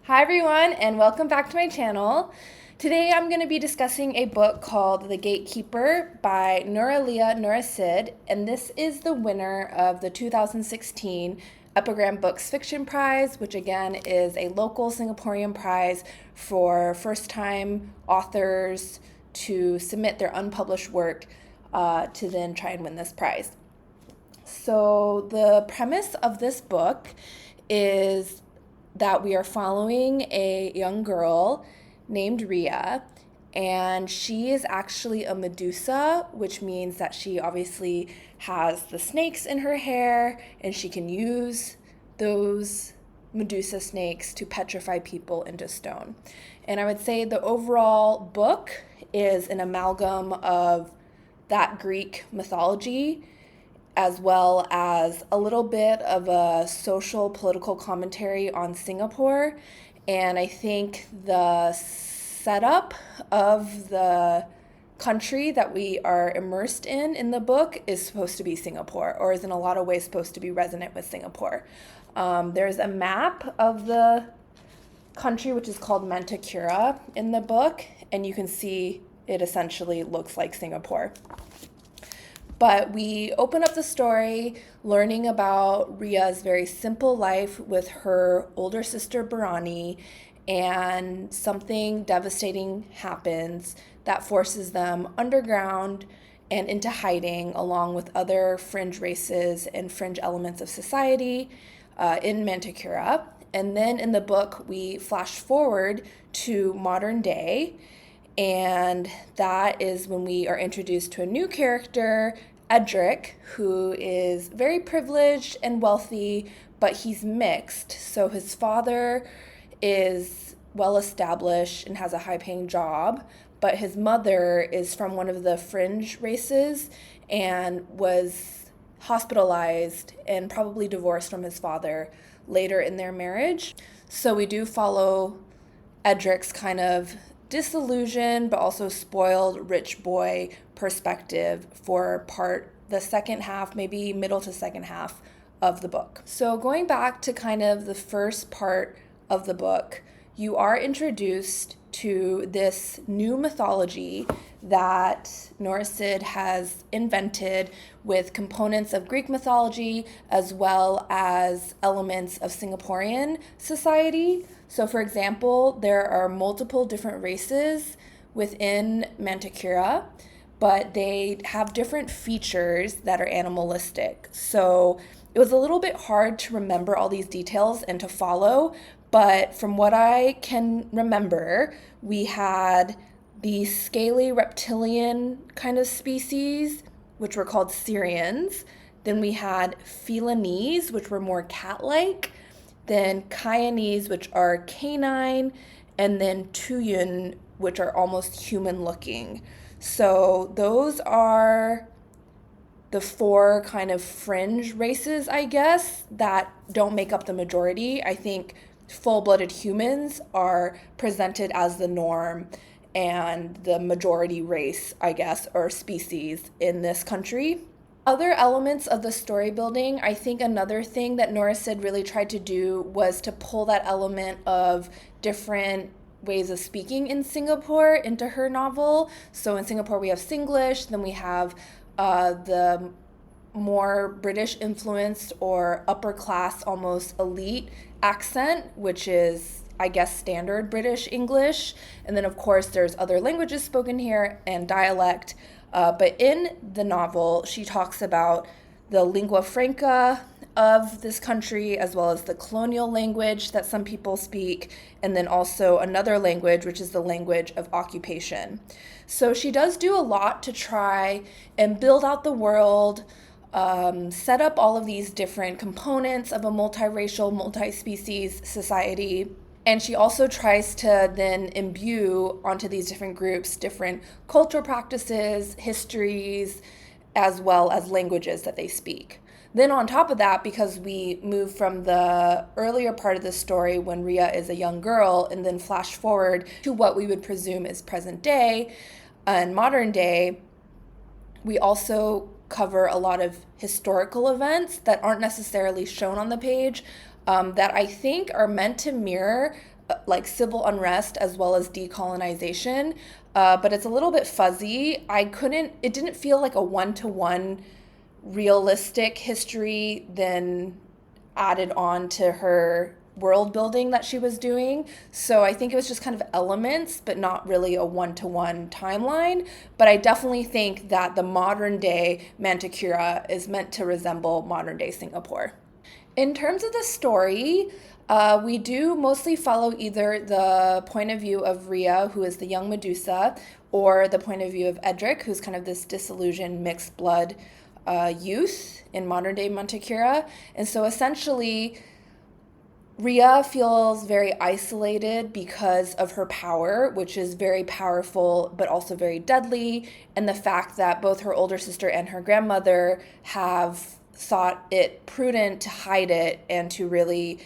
Hi everyone, and welcome back to my channel. Today I'm going to be discussing a book called The Gatekeeper by Nuraliah Norasid, and this is the winner of the 2016 Epigram Books Fiction Prize, which again is a local Singaporean prize for first-time authors to submit their unpublished work to then try and win this prize. So the premise of this book is that we are following a young girl named Ria, and she is actually a Medusa, which means that she obviously has the snakes in her hair, and she can use those Medusa snakes to petrify people into stone. And I would say the overall book is an amalgam of that Greek mythology as well as a little bit of a social political commentary on Singapore. And I think the setup of the country that we are immersed in the book is supposed to be Singapore, or is in a lot of ways supposed to be resonant with Singapore. There's a map of the country which is called Manticura in the book, and you can see it essentially looks like Singapore. But we open up the story learning about Ria's very simple life with her older sister Barani, and something devastating happens that forces them underground and into hiding along with other fringe races and fringe elements of society in Manticura. And then in the book, we flash forward to modern day, and that is when we are introduced to a new character, Edric, who is very privileged and wealthy, but he's mixed. So his father is well established and has a high paying job, but his mother is from one of the fringe races and was hospitalized and probably divorced from his father later in their marriage. So we do follow Edric's kind of disillusioned but also spoiled rich boy perspective for the second half, maybe middle to second half of the book. So going back to kind of the first part of the book, you are introduced to this new mythology that Norasid has invented with components of Greek mythology as well as elements of Singaporean society. So for example, there are multiple different races within Manticura, but they have different features that are animalistic. So it was a little bit hard to remember all these details and to follow, but from what I can remember, we had the scaly reptilian kind of species, which were called Syrians. Then we had Felinese, which were more cat-like. Then Kyanese, which are canine. And then Tuyun, which are almost human-looking. So those are the four kind of fringe races, I guess, that don't make up the majority. I think full-blooded humans are presented as the norm and the majority race, I guess, or species in this country. Other elements of the story building, I think another thing that Norasid really tried to do was to pull that element of different ways of speaking in Singapore into her novel. So in Singapore we have Singlish, then we have the more British influenced or upper class, almost elite accent, which is, I guess, standard British English. And then of course there's other languages spoken here and dialect. But in the novel, she talks about the lingua franca of this country, as well as the colonial language that some people speak, and then also another language, which is the language of occupation. So she does do a lot to try and build out the world, set up all of these different components of a multiracial, multi-species society. And she also tries to then imbue onto these different groups different cultural practices, histories, as well as languages that they speak. Then on top of that, because we move from the earlier part of the story when Ria is a young girl and then flash forward to what we would presume is present day and modern day, we also cover a lot of historical events that aren't necessarily shown on the page, that I think are meant to mirror like civil unrest as well as decolonization, but it's a little bit fuzzy. It didn't feel like a one-to-one realistic history then added on to her world building that she was doing. So I think it was just kind of elements, but not really a one-to-one timeline. But I definitely think that the modern day Manticura is meant to resemble modern day Singapore. In terms of the story, we do mostly follow either the point of view of Rhea, who is the young Medusa, or the point of view of Edric, who's kind of this disillusioned mixed blood youth in modern day Manticura. And so essentially, Rhea feels very isolated because of her power, which is very powerful but also very deadly, and the fact that both her older sister and her grandmother have thought it prudent to hide it and to really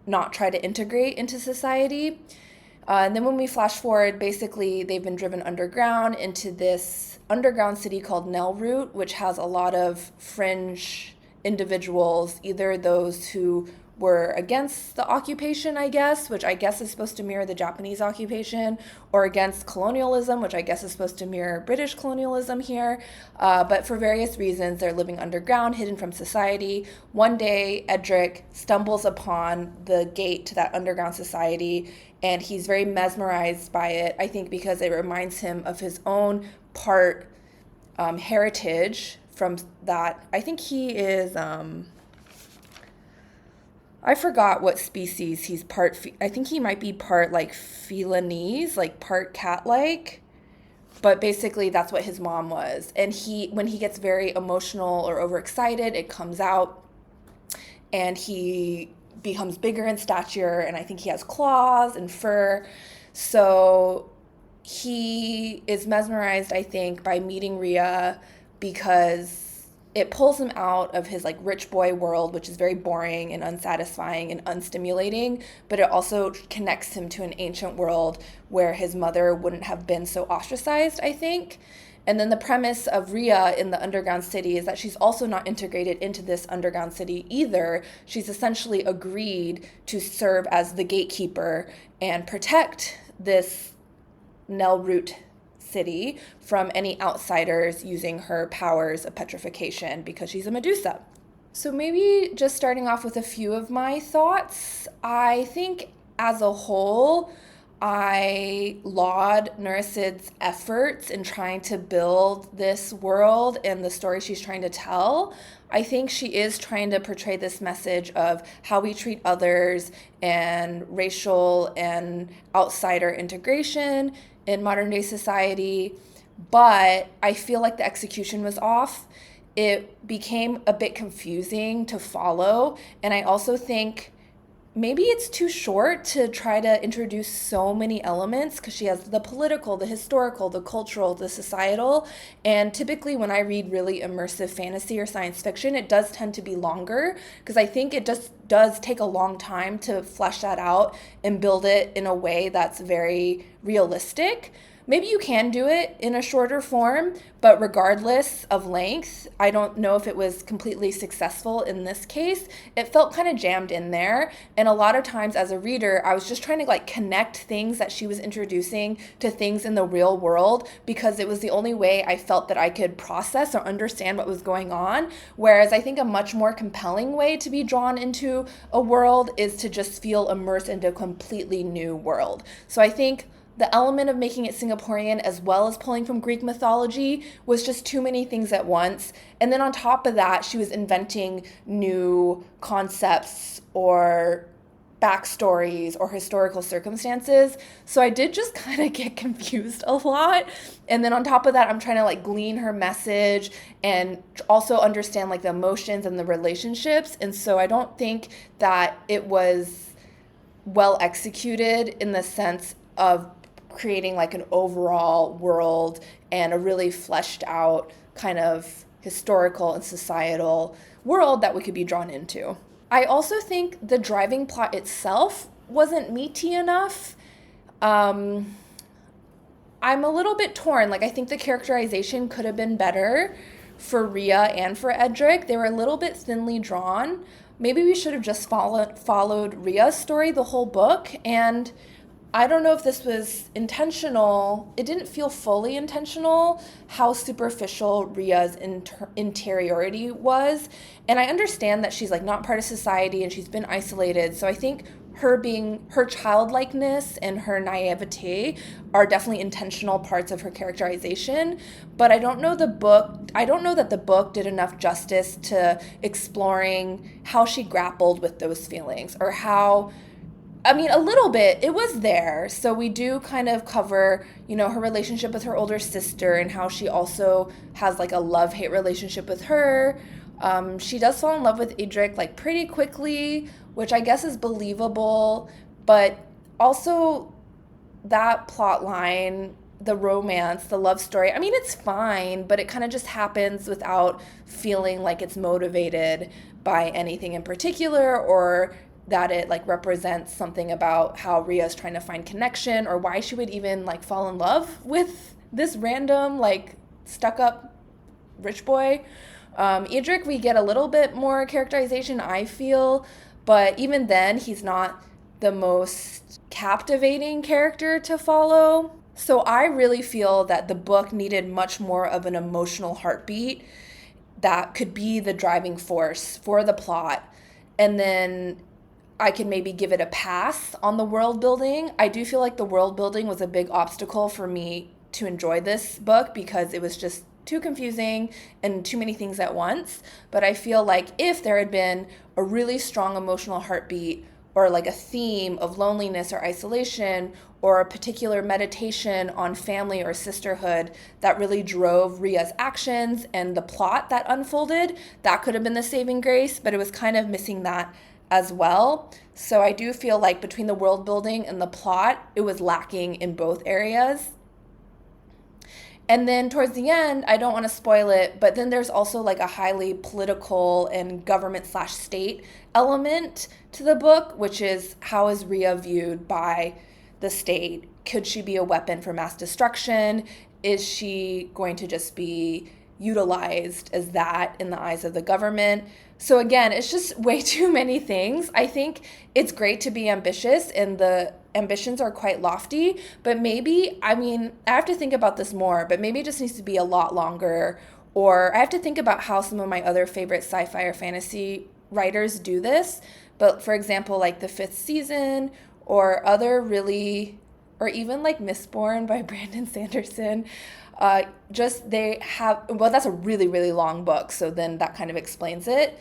not try to integrate into society. And then when we flash forward, basically they've been driven underground into this underground city called Nelroot, which has a lot of fringe individuals, either those who were against the occupation, I guess, which I guess is supposed to mirror the Japanese occupation, or against colonialism, which I guess is supposed to mirror British colonialism here. But for various reasons, they're living underground, hidden from society. One day, Edric stumbles upon the gate to that underground society, and he's very mesmerized by it, I think because it reminds him of his own part heritage from that. I think he is... I forgot what species he's part. I think he might be part like felinese, like part cat-like. But basically, that's what his mom was. And when he gets very emotional or overexcited, it comes out, and he becomes bigger in stature. And I think he has claws and fur. So he is mesmerized, I think, by meeting Rhea because it pulls him out of his like rich boy world, which is very boring and unsatisfying and unstimulating, but it also connects him to an ancient world where his mother wouldn't have been so ostracized, I think. And then the premise of Rhea in the underground city is that she's also not integrated into this underground city either. She's essentially agreed to serve as the gatekeeper and protect this Nelroot city from any outsiders using her powers of petrification because she's a Medusa. So maybe just starting off with a few of my thoughts. I think as a whole, I laud Nurasid's efforts in trying to build this world and the story she's trying to tell. I think she is trying to portray this message of how we treat others and racial and outsider integration in modern day society, but I feel like the execution was off. It became a bit confusing to follow, and I also think maybe it's too short to try to introduce so many elements because she has the political, the historical, the cultural, the societal, and typically when I read really immersive fantasy or science fiction, it does tend to be longer because I think it just does take a long time to flesh that out and build it in a way that's very realistic. Maybe you can do it in a shorter form, but regardless of length, I don't know if it was completely successful in this case. It felt kind of jammed in there, and a lot of times as a reader, I was just trying to like connect things that she was introducing to things in the real world because it was the only way I felt that I could process or understand what was going on. Whereas I think a much more compelling way to be drawn into a world is to just feel immersed into a completely new world. So I think the element of making it Singaporean as well as pulling from Greek mythology was just too many things at once. And then on top of that, she was inventing new concepts or backstories or historical circumstances. So I did just kind of get confused a lot. And then on top of that, I'm trying to like glean her message and also understand like the emotions and the relationships. And so I don't think that it was well executed in the sense of creating like an overall world and a really fleshed out kind of historical and societal world that we could be drawn into. I also think the driving plot itself wasn't meaty enough. I'm a little bit torn. Like I think the characterization could have been better for Rhea and for Edric. They were a little bit thinly drawn, maybe we should have just followed Ria's story the whole book. And I don't know if this was intentional. It didn't feel fully intentional how superficial Ria's interiority was. And I understand that she's like not part of society and she's been isolated. So I think her childlikeness and her naivete are definitely intentional parts of her characterization. But I don't know that the book did enough justice to exploring how she grappled with those feelings, or how, I mean, a little bit, it was there. So we do kind of cover, her relationship with her older sister and how she also has like a love-hate relationship with her. She does fall in love with Idrik like pretty quickly, which I guess is believable, but also that plot line, the romance, the love story, I mean, it's fine, but it kind of just happens without feeling like it's motivated by anything in particular, or that it like represents something about how Ria's trying to find connection, or why she would even like fall in love with this random like stuck up rich boy. Idrik, we get a little bit more characterization, I feel, but even then he's not the most captivating character to follow. So I really feel that the book needed much more of an emotional heartbeat that could be the driving force for the plot. And then I could maybe give it a pass on the world building. I do feel like the world building was a big obstacle for me to enjoy this book because it was just too confusing and too many things at once. But I feel like if there had been a really strong emotional heartbeat, or like a theme of loneliness or isolation, or a particular meditation on family or sisterhood that really drove Ria's actions and the plot that unfolded, that could have been the saving grace, but it was kind of missing that as well. So I do feel like between the world building and the plot, it was lacking in both areas. And then towards the end, I don't want to spoil it, but then there's also like a highly political and government/state element to the book, which is, how is Ria viewed by the state? Could she be a weapon for mass destruction? Is she going to just be utilized as that in the eyes of the government? So again, it's just way too many things. I think it's great to be ambitious, and the ambitions are quite lofty, but maybe, I mean, I have to think about this more, but maybe it just needs to be a lot longer. Or I have to think about how some of my other favorite sci-fi or fantasy writers do this. But for example, like The Fifth Season, or other really, or even like Mistborn by Brandon Sanderson, they have, well, that's a really, really long book, so then that kind of explains it.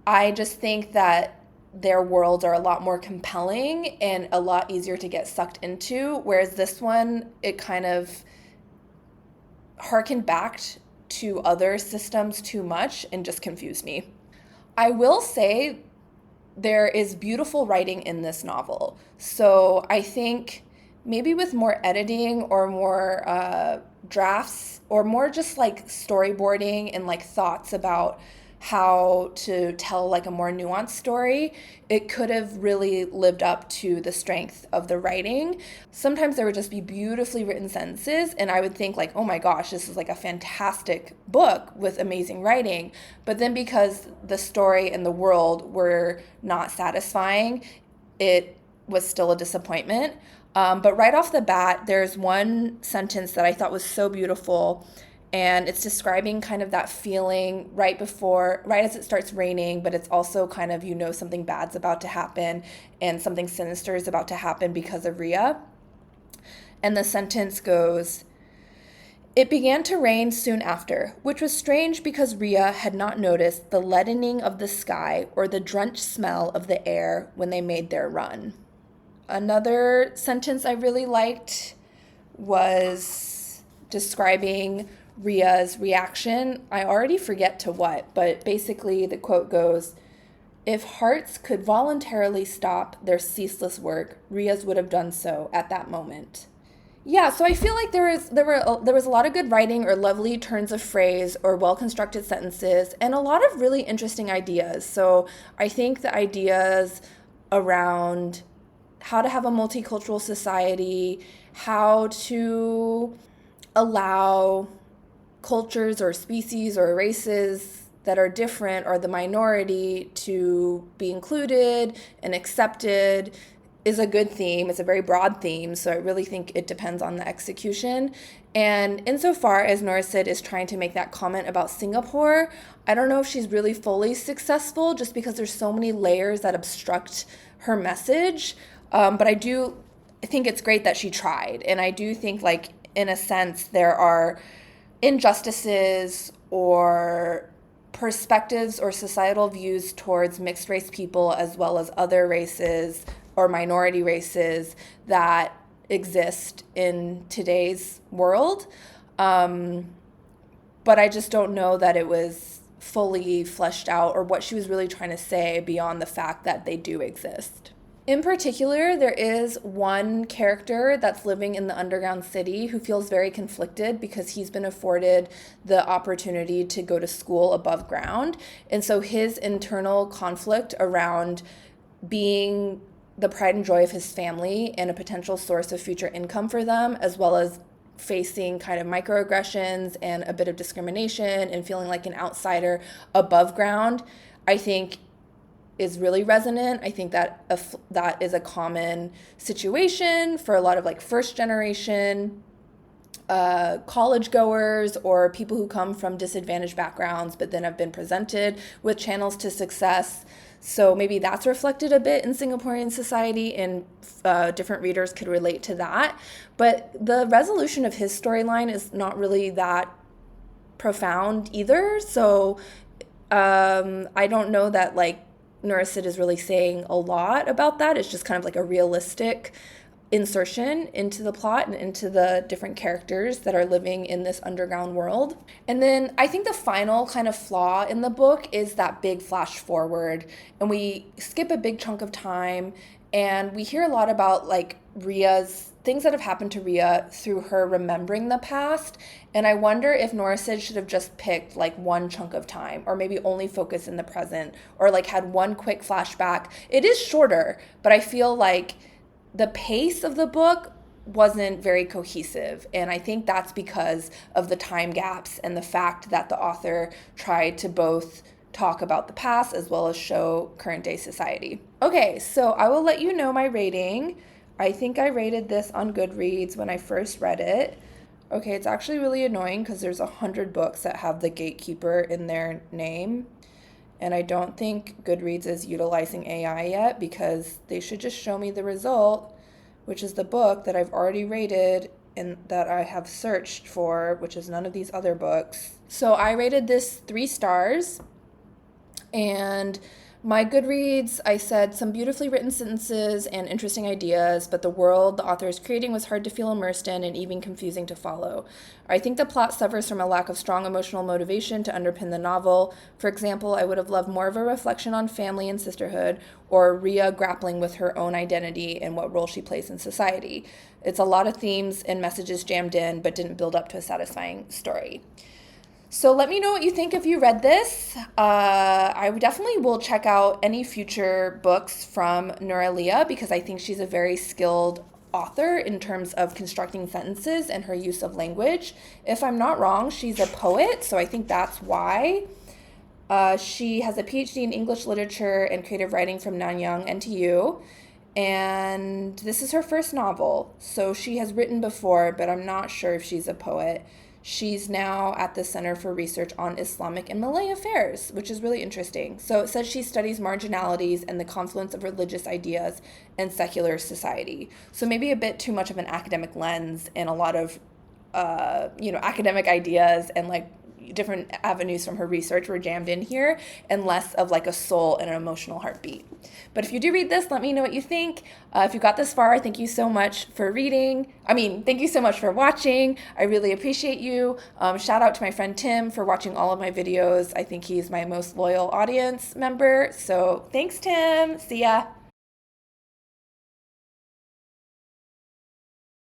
I just think that their worlds are a lot more compelling and a lot easier to get sucked into, whereas this one, it kind of harkened back to other systems too much and just confused me. I will say there is beautiful writing in this novel, so I think maybe with more editing or more drafts, or more just like storyboarding and like thoughts about how to tell like a more nuanced story, it could have really lived up to the strength of the writing. Sometimes there would just be beautifully written sentences and I would think like, oh my gosh, this is like a fantastic book with amazing writing. But then because the story and the world were not satisfying, it was still a disappointment. But right off the bat, there's one sentence that I thought was so beautiful, and it's describing kind of that feeling right as it starts raining, but it's also kind of, something bad's about to happen and something sinister is about to happen because of Ria. And the sentence goes, "It began to rain soon after, which was strange because Ria had not noticed the leadening of the sky or the drenched smell of the air when they made their run." Another sentence I really liked was describing Ria's reaction. I already forget to what, but basically the quote goes, "If hearts could voluntarily stop their ceaseless work, Ria's would have done so at that moment." Yeah, so I feel like there was a lot of good writing, or lovely turns of phrase, or well-constructed sentences, and a lot of really interesting ideas. So I think the ideas around how to have a multicultural society, how to allow cultures or species or races that are different or the minority to be included and accepted is a good theme. It's a very broad theme, so I really think it depends on the execution. And insofar as Norasid is trying to make that comment about Singapore, I don't know if she's really fully successful just because there's so many layers that obstruct her message. But I think it's great that she tried. And I do think, like, in a sense, there are injustices or perspectives or societal views towards mixed race people as well as other races or minority races that exist in today's world. But I just don't know that it was fully fleshed out or what she was really trying to say beyond the fact that they do exist. In particular, there is one character that's living in the underground city who feels very conflicted because he's been afforded the opportunity to go to school above ground. And so his internal conflict around being the pride and joy of his family and a potential source of future income for them, as well as facing kind of microaggressions and a bit of discrimination and feeling like an outsider above ground, I think is really resonant. I think that that is a common situation for a lot of like first generation college goers or people who come from disadvantaged backgrounds but then have been presented with channels to success. So maybe that's reflected a bit in Singaporean society, and different readers could relate to that. But the resolution of his storyline is not really that profound either. So I don't know that like Nurasid is really saying a lot about that. It's just kind of like a realistic insertion into the plot and into the different characters that are living in this underground world. And then I think the final kind of flaw in the book is that big flash forward, and we skip a big chunk of time, and we hear a lot about like Ria's things that have happened to Ria through her remembering the past. And I wonder if Norasid should have just picked like one chunk of time, or maybe only focus in the present, or like had one quick flashback. It is shorter, but I feel like the pace of the book wasn't very cohesive. And I think that's because of the time gaps and the fact that the author tried to both talk about the past as well as show current day society. Okay, so I will let you know my rating. I think I rated this on Goodreads when I first read it. Okay, it's actually really annoying because there's 100 books that have the Gatekeeper in their name. And I don't think Goodreads is utilizing AI yet, because they should just show me the result, which is the book that I've already rated and that I have searched for, which is none of these other books. So I rated this 3 stars. And my Goodreads, I said some beautifully written sentences and interesting ideas, but the world the author is creating was hard to feel immersed in and even confusing to follow. I think the plot suffers from a lack of strong emotional motivation to underpin the novel. For example, I would have loved more of a reflection on family and sisterhood, or Ria grappling with her own identity and what role she plays in society. It's a lot of themes and messages jammed in, but didn't build up to a satisfying story. So let me know what you think if you read this. I definitely will check out any future books from Nuraliah, because I think she's a very skilled author in terms of constructing sentences and her use of language. If I'm not wrong, she's a poet, so I think that's why. She has a PhD in English literature and creative writing from Nanyang NTU, and this is her first novel. So she has written before, but I'm not sure if she's a poet. She's now at the Center for Research on Islamic and Malay Affairs, which is really interesting. So it says she studies marginalities and the confluence of religious ideas and secular society. So maybe a bit too much of an academic lens, and a lot of, academic ideas and like different avenues from her research were jammed in here, and less of like a soul and an emotional heartbeat. But if you do read this, let me know what you think. If you got this far, thank you so much for thank you so much for watching. I really appreciate you. Shout out to my friend Tim for watching all of my videos. I think he's my most loyal audience member. So thanks, Tim. See ya.